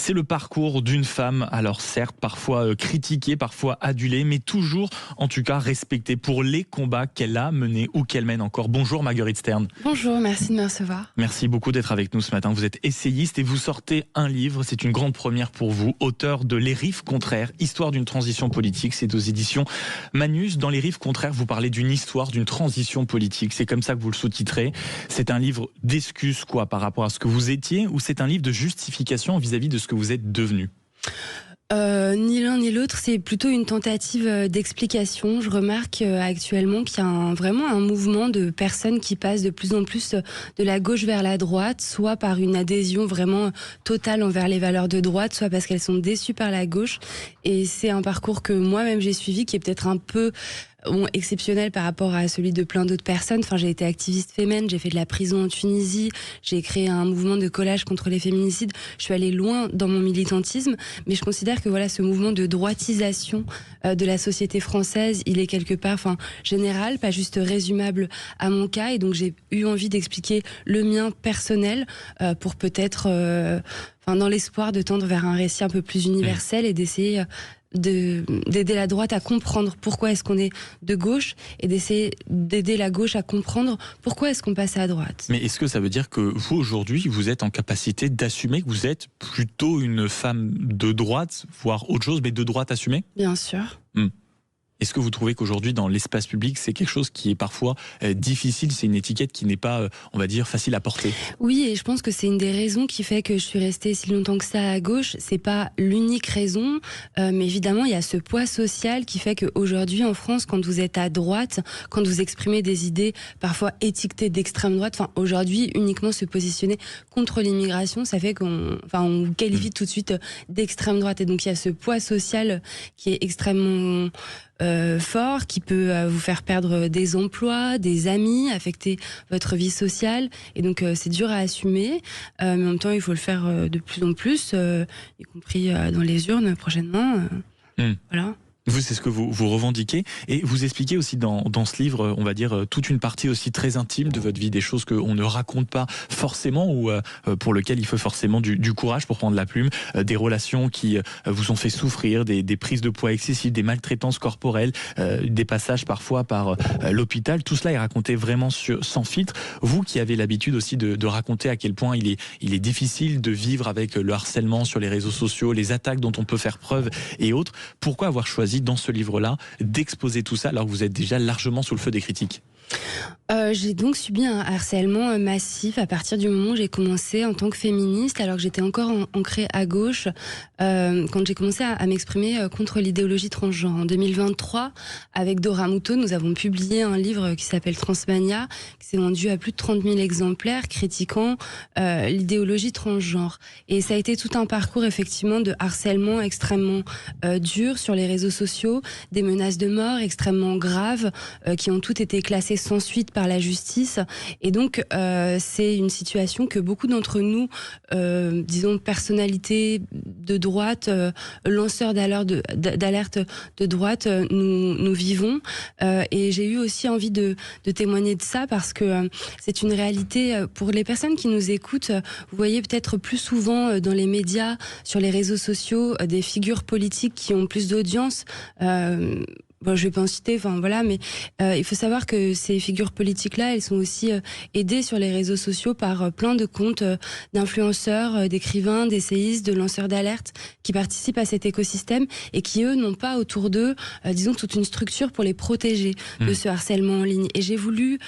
C'est le parcours d'une femme, alors certes parfois critiquée, parfois adulée, mais toujours en tout cas respectée pour les combats qu'elle a menés ou qu'elle mène encore. Bonjour Marguerite Stern. Bonjour, merci de me recevoir. Merci beaucoup d'être avec nous ce matin. Vous êtes essayiste et vous sortez un livre, c'est une grande première pour vous, auteur de Les Rives contraires, histoire d'une transition politique, c'est aux éditions Manus. Dans Les Rives contraires, vous parlez d'une histoire d'une transition politique, c'est comme ça que vous le sous-titrez. C'est un livre d'excuses quoi par rapport à ce que vous étiez, ou c'est un livre de justification vis-à-vis de ce que vous êtes devenu? Ni l'un ni l'autre, c'est plutôt une tentative d'explication. Je remarque actuellement qu'il y a vraiment un mouvement de personnes qui passent de plus en plus de la gauche vers la droite, soit par une adhésion vraiment totale envers les valeurs de droite, soit parce qu'elles sont déçues par la gauche. Et c'est un parcours que moi-même j'ai suivi, qui est peut-être un peu exceptionnel par rapport à celui de plein d'autres personnes. Enfin, j'ai été activiste féminine, j'ai fait de la prison en Tunisie, j'ai créé un mouvement de collage contre les féminicides. Je suis allée loin dans mon militantisme, mais je considère que voilà, ce mouvement de droitisation de la société française, il est quelque part, général, pas juste résumable à mon cas. Et donc j'ai eu envie d'expliquer le mien personnel pour peut-être, dans l'espoir de tendre vers un récit un peu plus universel et d'essayer d'aider la droite à comprendre pourquoi est-ce qu'on est de gauche et d'essayer d'aider la gauche à comprendre pourquoi est-ce qu'on passe à droite. Mais est-ce que ça veut dire que vous, aujourd'hui, vous êtes en capacité d'assumer que vous êtes plutôt une femme de droite, voire autre chose, mais de droite assumée? Bien sûr. Est-ce que vous trouvez qu'aujourd'hui, dans l'espace public, c'est quelque chose qui est parfois difficile, c'est une étiquette qui n'est pas, on va dire, facile à porter? Oui, et je pense que c'est une des raisons qui fait que je suis restée si longtemps que ça à gauche. C'est pas l'unique raison, mais évidemment, il y a ce poids social qui fait qu'aujourd'hui, en France, quand vous êtes à droite, quand vous exprimez des idées parfois étiquetées d'extrême droite, aujourd'hui, uniquement se positionner contre l'immigration, ça fait qu'on vous qualifie tout de suite d'extrême droite. Et donc, il y a ce poids social qui est extrêmement fort, qui peut vous faire perdre des emplois, des amis, affecter votre vie sociale, et donc c'est dur à assumer, mais en même temps il faut le faire de plus en plus, y compris dans les urnes prochainement. Voilà. Vous, c'est ce que vous revendiquez, et vous expliquez aussi dans ce livre, on va dire, toute une partie aussi très intime de votre vie, des choses qu'on ne raconte pas forcément, ou pour lesquelles il faut forcément du courage pour prendre la plume, des relations qui vous ont fait souffrir, des prises de poids excessives, des maltraitances corporelles, des passages parfois par l'hôpital. Tout cela est raconté vraiment sans filtre. Vous qui avez l'habitude aussi de raconter à quel point il est difficile de vivre avec le harcèlement sur les réseaux sociaux, les attaques dont on peut faire preuve et autres, pourquoi avoir choisi dans ce livre-là d'exposer tout ça alors que vous êtes déjà largement sous le feu des critiques? J'ai donc subi un harcèlement massif à partir du moment où j'ai commencé en tant que féministe, alors que j'étais encore ancrée à gauche, quand j'ai commencé à m'exprimer contre l'idéologie transgenre. En 2023, avec Dora Muto, nous avons publié un livre qui s'appelle Transmania, qui s'est vendu à plus de 30 000 exemplaires, critiquant l'idéologie transgenre. Et ça a été tout un parcours effectivement de harcèlement extrêmement dur sur les réseaux sociaux, des menaces de mort extrêmement graves qui ont toutes été classées sans suite par la justice. Et donc c'est une situation que beaucoup d'entre nous, disons personnalités de droite, lanceurs d'alerte de droite, nous vivons. Et j'ai eu aussi envie de témoigner de ça parce que c'est une réalité pour les personnes qui nous écoutent. Vous voyez peut-être plus souvent dans les médias, sur les réseaux sociaux, des figures politiques qui ont plus d'audience. Je vais pas en citer, mais il faut savoir que ces figures politiques-là, elles sont aussi aidées sur les réseaux sociaux par plein de comptes d'influenceurs, d'écrivains, d'essayistes, de lanceurs d'alerte qui participent à cet écosystème et qui, eux, n'ont pas autour d'eux, disons, toute une structure pour les protéger de ce harcèlement en ligne. Et j'ai voulu,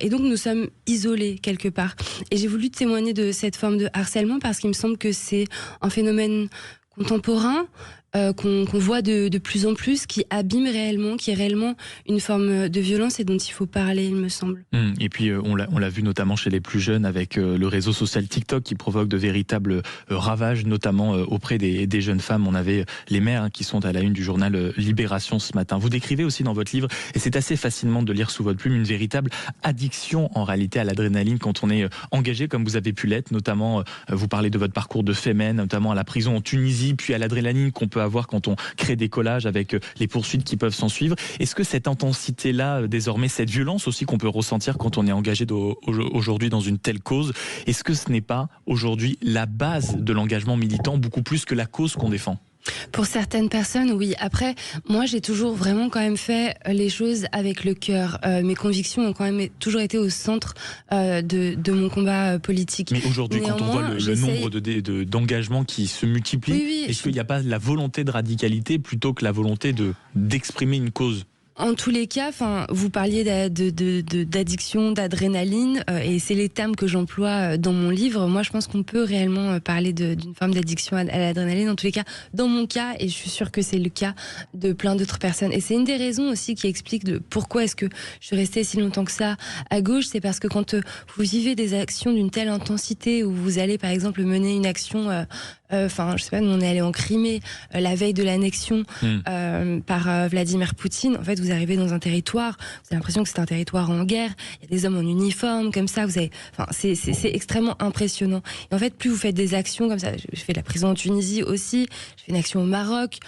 et donc nous sommes isolés quelque part. Et j'ai voulu témoigner de cette forme de harcèlement parce qu'il me semble que c'est un phénomène contemporain, qu'on voit de plus en plus, qui abîme réellement, qui est réellement une forme de violence et dont il faut parler, il me semble. Et puis on l'a vu notamment chez les plus jeunes avec le réseau social TikTok qui provoque de véritables ravages, notamment auprès des jeunes femmes. On avait les mères qui sont à la une du journal Libération ce matin. Vous décrivez aussi dans votre livre, et c'est assez fascinant de lire sous votre plume, une véritable addiction en réalité à l'adrénaline quand on est engagé comme vous avez pu l'être. Notamment, vous parlez de votre parcours de fémène, notamment à la prison en Tunisie, puis à l'adrénaline qu'on peut avoir quand on crée des collages avec les poursuites qui peuvent s'en suivre. Est-ce que cette intensité-là, désormais, cette violence aussi qu'on peut ressentir quand on est engagé aujourd'hui dans une telle cause, est-ce que ce n'est pas aujourd'hui la base de l'engagement militant, beaucoup plus que la cause qu'on défend ? Pour certaines personnes, oui. Après, moi, j'ai toujours vraiment quand même fait les choses avec le cœur. Mes convictions ont quand même toujours été au centre de mon combat politique. Mais aujourd'hui, quand on voit le nombre d'engagements qui se multiplient, oui, est-ce qu'il n'y a pas la volonté de radicalité plutôt que la volonté d'exprimer une cause ? En tous les cas, vous parliez d'addiction, d'adrénaline, et c'est les termes que j'emploie dans mon livre. Moi, je pense qu'on peut réellement parler d'une forme d'addiction à l'adrénaline. En tous les cas, dans mon cas, et je suis sûre que c'est le cas de plein d'autres personnes. Et c'est une des raisons aussi qui explique pourquoi est-ce que je suis restée si longtemps que ça à gauche. C'est parce que quand vous vivez des actions d'une telle intensité, où vous allez par exemple mener une action... je sais pas, nous on est allé en Crimée la veille de l'annexion par Vladimir Poutine. En fait, vous arrivez dans un territoire, vous avez l'impression que c'est un territoire en guerre. Il y a des hommes en uniforme comme ça. C'est extrêmement impressionnant. Et en fait, plus vous faites des actions comme ça, je fais de la prison en Tunisie aussi. Je fais une action au Maroc.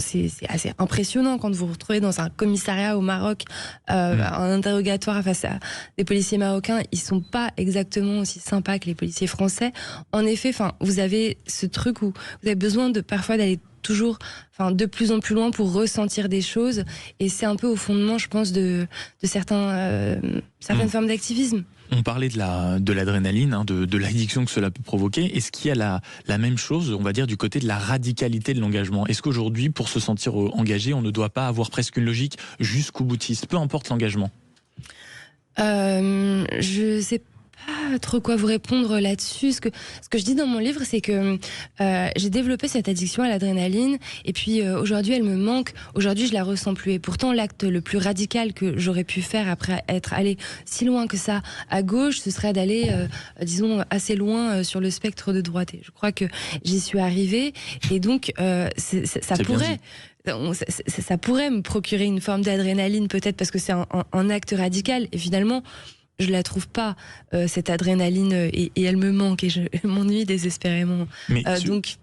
C'est assez impressionnant quand vous vous retrouvez dans un commissariat au Maroc, un interrogatoire face à des policiers marocains. Ils sont pas exactement aussi sympas que les policiers français. En effet, vous avez ce truc où vous avez besoin parfois d'aller toujours, de plus en plus loin pour ressentir des choses, et c'est un peu au fondement, je pense, de certaines formes d'activisme. On parlait de l'adrénaline, de l'addiction que cela peut provoquer. Est-ce qu'il y a la même chose, on va dire, du côté de la radicalité de l'engagement ? Est-ce qu'aujourd'hui, pour se sentir engagé, on ne doit pas avoir presque une logique jusqu'au boutiste, peu importe l'engagement ? Je sais pas trop quoi vous répondre là-dessus. Ce que je dis dans mon livre, c'est que j'ai développé cette addiction à l'adrénaline, et puis aujourd'hui elle me manque. Aujourd'hui je la ressens plus, et pourtant l'acte le plus radical que j'aurais pu faire après être allé si loin que ça à gauche, ce serait d'aller disons assez loin sur le spectre de droite. Et je crois que j'y suis arrivée, et donc ça pourrait me procurer une forme d'adrénaline, peut-être parce que c'est un acte radical, et finalement je la trouve pas, cette adrénaline, et elle me manque, et je m'ennuie désespérément. Donc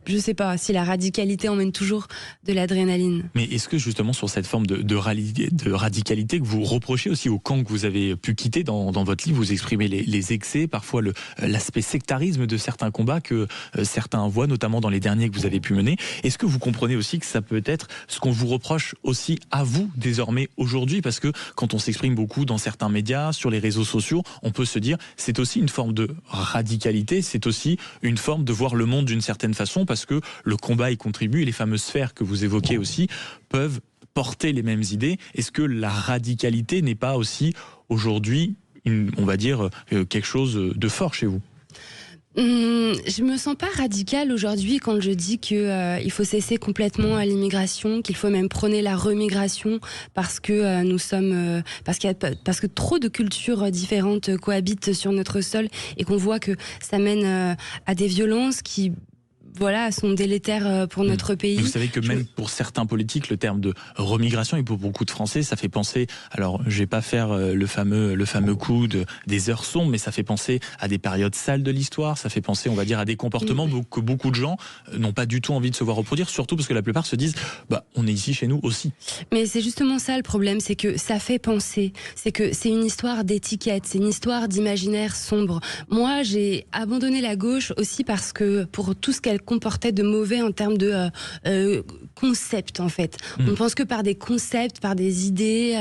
je sais pas si la radicalité emmène toujours de l'adrénaline. Mais est-ce que justement sur cette forme de radicalité que vous reprochez aussi au camp que vous avez pu quitter dans votre livre, vous exprimez les excès, parfois l'aspect sectarisme de certains combats que certains voient, notamment dans les derniers que vous avez pu mener. Est-ce que vous comprenez aussi que ça peut être ce qu'on vous reproche aussi à vous désormais aujourd'hui ? Parce que quand on s'exprime beaucoup dans certains médias, sur les réseaux sociaux, on peut se dire c'est aussi une forme de radicalité, c'est aussi une forme de voir le monde d'une certaine façon, parce que le combat y contribue, et les fameuses sphères que vous évoquez aussi peuvent porter les mêmes idées. Est-ce que la radicalité n'est pas aussi aujourd'hui, on va dire, quelque chose de fort chez vous ? Je me sens pas radicale aujourd'hui quand je dis que il faut cesser complètement l'immigration, qu'il faut même prôner la remigration, parce que nous sommes parce que trop de cultures différentes cohabitent sur notre sol, et qu'on voit que ça mène à des violences qui sont délétères pour notre pays. Vous savez que même pour certains politiques, le terme de remigration, et pour beaucoup de Français, ça fait penser, alors je vais pas faire le fameux coup des heures sombres, mais ça fait penser à des périodes sales de l'histoire, ça fait penser, on va dire, à des comportements que beaucoup de gens n'ont pas du tout envie de se voir reproduire, surtout parce que la plupart se disent, on est ici chez nous aussi. Mais c'est justement ça le problème, c'est que ça fait penser, c'est que c'est une histoire d'étiquette, c'est une histoire d'imaginaire sombre. Moi, j'ai abandonné la gauche aussi parce que pour tout ce qu'elle comportait de mauvais en termes de concepts, en fait. On pense que par des concepts, par des idées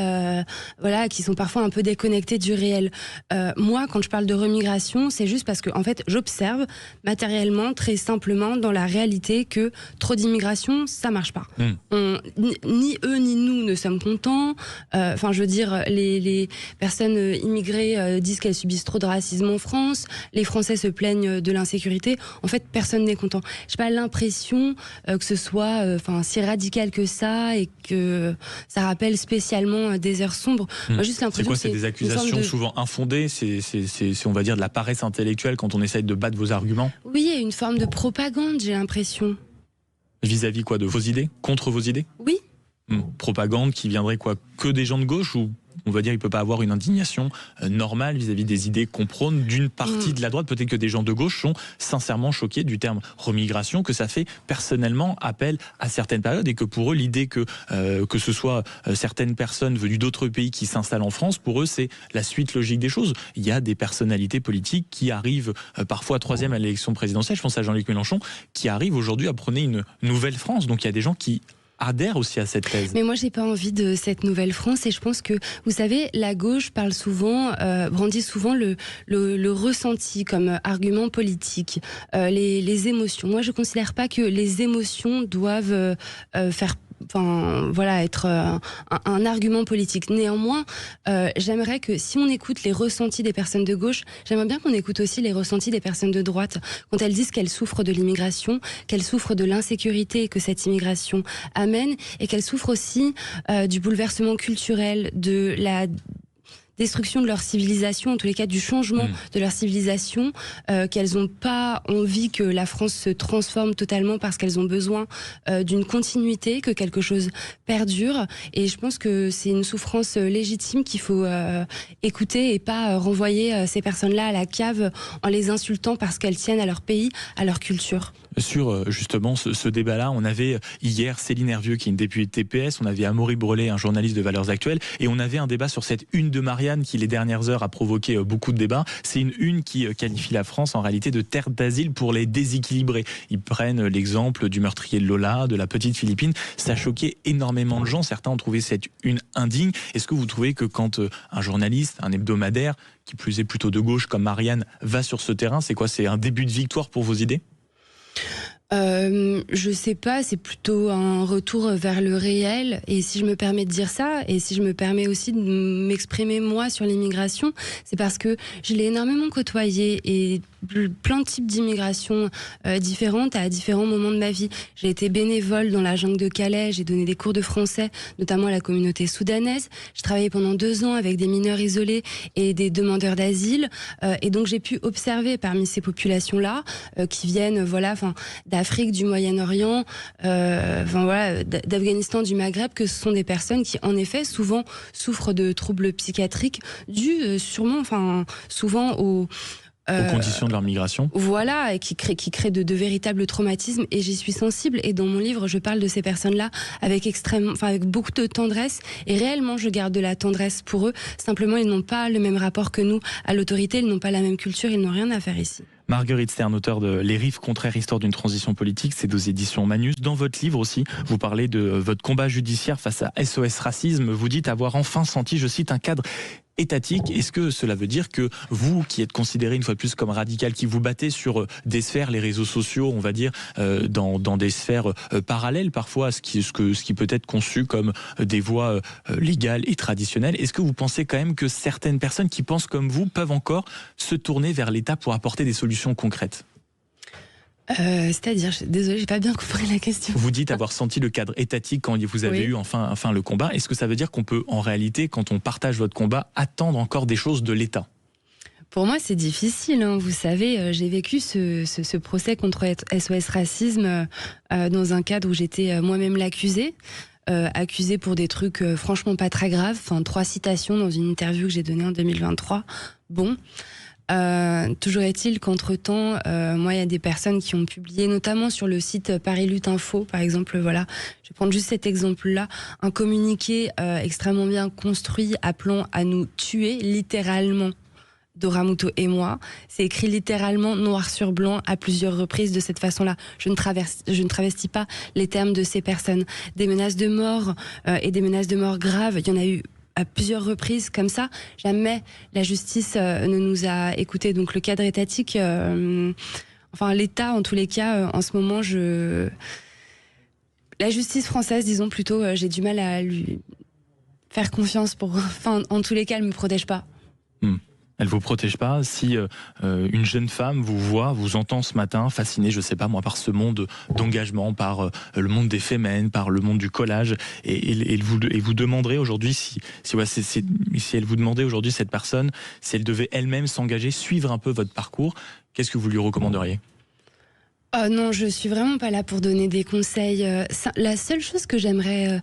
qui sont parfois un peu déconnectées du réel. Moi, quand je parle de remigration, c'est juste parce que en fait, j'observe matériellement, très simplement, dans la réalité, que trop d'immigration, ça marche pas. Ni eux ni nous ne sommes contents. Je veux dire, les personnes immigrées disent qu'elles subissent trop de racisme en France. Les Français se plaignent de l'insécurité. En fait, personne n'est content. J'ai pas l'impression que ce soit si radical que ça, et que ça rappelle spécialement des heures sombres. Moi, juste l'impression. C'est quoi, c'est des accusations souvent infondées, c'est on va dire de la paresse intellectuelle quand on essaye de battre vos arguments? Oui, il y a une forme de propagande, j'ai l'impression. Vis-à-vis quoi, de vos idées? Contre vos idées? Oui. Propagande qui viendrait quoi, que des gens de gauche, ou on va dire, il peut pas avoir une indignation normale vis-à-vis des idées qu'on prône d'une partie de la droite. Peut-être que des gens de gauche sont sincèrement choqués du terme remigration, que ça fait personnellement appel à certaines périodes et que pour eux, l'idée que ce soit certaines personnes venues d'autres pays qui s'installent en France, pour eux, c'est la suite logique des choses. Il y a des personnalités politiques qui arrivent parfois troisième à l'élection présidentielle, je pense à Jean-Luc Mélenchon, qui arrive aujourd'hui à prôner une nouvelle France. Donc il y a des gens qui adhèrent aussi à cette thèse. Mais moi, j'ai pas envie de cette nouvelle France, et je pense que, vous savez, la gauche parle souvent, brandit souvent le ressenti comme argument politique, les émotions. Moi, je considère pas que les émotions doivent être un argument politique. Néanmoins, j'aimerais que si on écoute les ressentis des personnes de gauche, j'aimerais bien qu'on écoute aussi les ressentis des personnes de droite. Quand elles disent qu'elles souffrent de l'immigration, qu'elles souffrent de l'insécurité que cette immigration amène, et qu'elles souffrent aussi du bouleversement culturel, de la destruction de leur civilisation, en tous les cas du changement de leur civilisation, qu'elles n'ont pas envie que la France se transforme totalement parce qu'elles ont besoin d'une continuité, que quelque chose perdure. Et je pense que c'est une souffrance légitime qu'il faut écouter et pas renvoyer ces personnes-là à la cave en les insultant parce qu'elles tiennent à leur pays, à leur culture. Sur justement ce débat-là, on avait hier Céline Hervieux qui est une députée TPS, on avait Amaury Brelet, un journaliste de Valeurs Actuelles, et on avait un débat sur cette une de Marianne qui les dernières heures a provoqué beaucoup de débats. C'est une qui qualifie la France en réalité de terre d'asile pour les déséquilibrer. Ils prennent l'exemple du meurtrier de Lola, de la petite Philippine. Ça a choqué énormément de gens. Certains ont trouvé cette une indigne. Est-ce que vous trouvez que quand un journaliste, un hebdomadaire, qui plus est plutôt de gauche comme Marianne, va sur ce terrain, c'est quoi? C'est un début de victoire pour vos idées? Je sais pas, c'est plutôt un retour vers le réel. Et si je me permets de dire ça, et si je me permets aussi de m'exprimer moi sur l'immigration, c'est parce que je l'ai énormément côtoyé, et plein de types d'immigration différentes à différents moments de ma vie. J'ai été bénévole dans la jungle de Calais, j'ai donné des cours de français, notamment à la communauté soudanaise. J'ai travaillé pendant 2 ans avec des mineurs isolés et des demandeurs d'asile, et donc j'ai pu observer parmi ces populations-là qui viennent, d'Afrique, du Moyen-Orient, d'Afghanistan, du Maghreb, que ce sont des personnes qui, en effet, souvent souffrent de troubles psychiatriques dus souvent aux conditions de leur migration. Voilà, et qui créent de véritables traumatismes, et j'y suis sensible, et dans mon livre je parle de ces personnes-là avec beaucoup de tendresse, et réellement je garde de la tendresse pour eux. Simplement, ils n'ont pas le même rapport que nous à l'autorité, ils n'ont pas la même culture, ils n'ont rien à faire ici. Marguerite Stern, auteure de Les rives contraires, histoire d'une transition politique, c'est aux éditions Manus. Dans votre livre aussi, vous parlez de votre combat judiciaire face à SOS Racisme. Vous dites avoir enfin senti, je cite, un cadre étatique. Est-ce que cela veut dire que vous, qui êtes considéré une fois de plus comme radical, qui vous battez sur des sphères, les réseaux sociaux, on va dire, dans des sphères parallèles parfois à ce qui peut être conçu comme des voies légales et traditionnelles, est-ce que vous pensez quand même que certaines personnes qui pensent comme vous peuvent encore se tourner vers l'État pour apporter des solutions concrètes? C'est-à-dire, désolée, j'ai pas bien compris la question. Vous dites avoir senti le cadre étatique quand vous avez eu enfin le combat. Est-ce que ça veut dire qu'on peut, en réalité, quand on partage votre combat, attendre encore des choses de l'État? Pour moi, c'est difficile. Vous savez, j'ai vécu ce procès contre SOS Racisme dans un cadre où j'étais moi-même l'accusée. Accusée pour des trucs franchement pas très graves. 3 citations dans une interview que j'ai donnée en 2023. Bon. Toujours est-il qu'entre-temps, moi, il y a des personnes qui ont publié, notamment sur le site Paris Lutte Info, par exemple, je vais prendre juste cet exemple-là, un communiqué extrêmement bien construit appelant à nous tuer, littéralement, Dora Muto et moi. C'est écrit littéralement noir sur blanc à plusieurs reprises de cette façon-là. Je ne travestis pas les termes de ces personnes. Des menaces de mort et des menaces de mort graves, il y en a eu à plusieurs reprises comme ça. Jamais la justice ne nous a écoutés. Donc le cadre étatique, l'État en tous les cas, en ce moment, la justice française, disons plutôt, j'ai du mal à lui faire confiance en tous les cas, elle me protège pas. Elle vous protège pas. Si une jeune femme vous voit, vous entend ce matin, fascinée, je sais pas moi, par ce monde d'engagement, par le monde des Femen, par le monde du collage, et vous demanderez aujourd'hui si elle vous demandait aujourd'hui, cette personne, si elle devait elle-même s'engager, suivre un peu votre parcours, qu'est-ce que vous lui recommanderiez? Oh non, je suis vraiment pas là pour donner des conseils. La seule chose que j'aimerais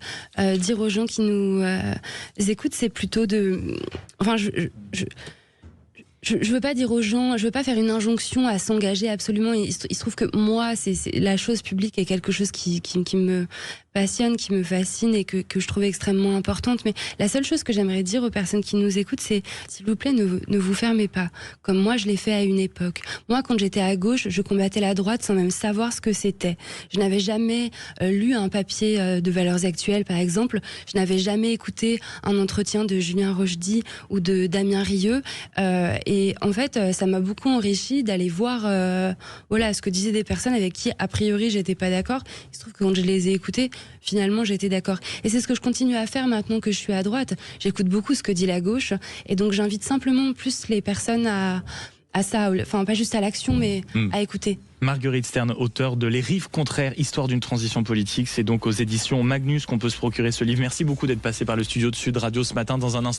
dire aux gens qui nous écoutent, c'est plutôt de... Enfin, je veux pas dire aux gens, je veux pas faire une injonction à s'engager absolument. Il se trouve que moi, la chose publique est quelque chose qui me passionne, qui me fascine et que je trouve extrêmement importante. Mais la seule chose que j'aimerais dire aux personnes qui nous écoutent, c'est s'il vous plaît, ne vous fermez pas. Comme moi, je l'ai fait à une époque. Moi, quand j'étais à gauche, je combattais la droite sans même savoir ce que c'était. Je n'avais jamais lu un papier de Valeurs Actuelles, par exemple. Je n'avais jamais écouté un entretien de Julien Rochdy ou de Damien Rieu. Et en fait, ça m'a beaucoup enrichi d'aller voir ce que disaient des personnes avec qui, a priori, j'étais pas d'accord. Il se trouve que quand je les ai écoutés, finalement, j'étais d'accord. Et c'est ce que je continue à faire maintenant que je suis à droite. J'écoute beaucoup ce que dit la gauche. Et donc, j'invite simplement plus les personnes à ça. Enfin, pas juste à l'action, mais à écouter. Marguerite Stern, auteure de Les Rives contraires, histoire d'une transition politique. C'est donc aux éditions Magnus qu'on peut se procurer ce livre. Merci beaucoup d'être passé par le studio de Sud Radio ce matin. Dans un instant.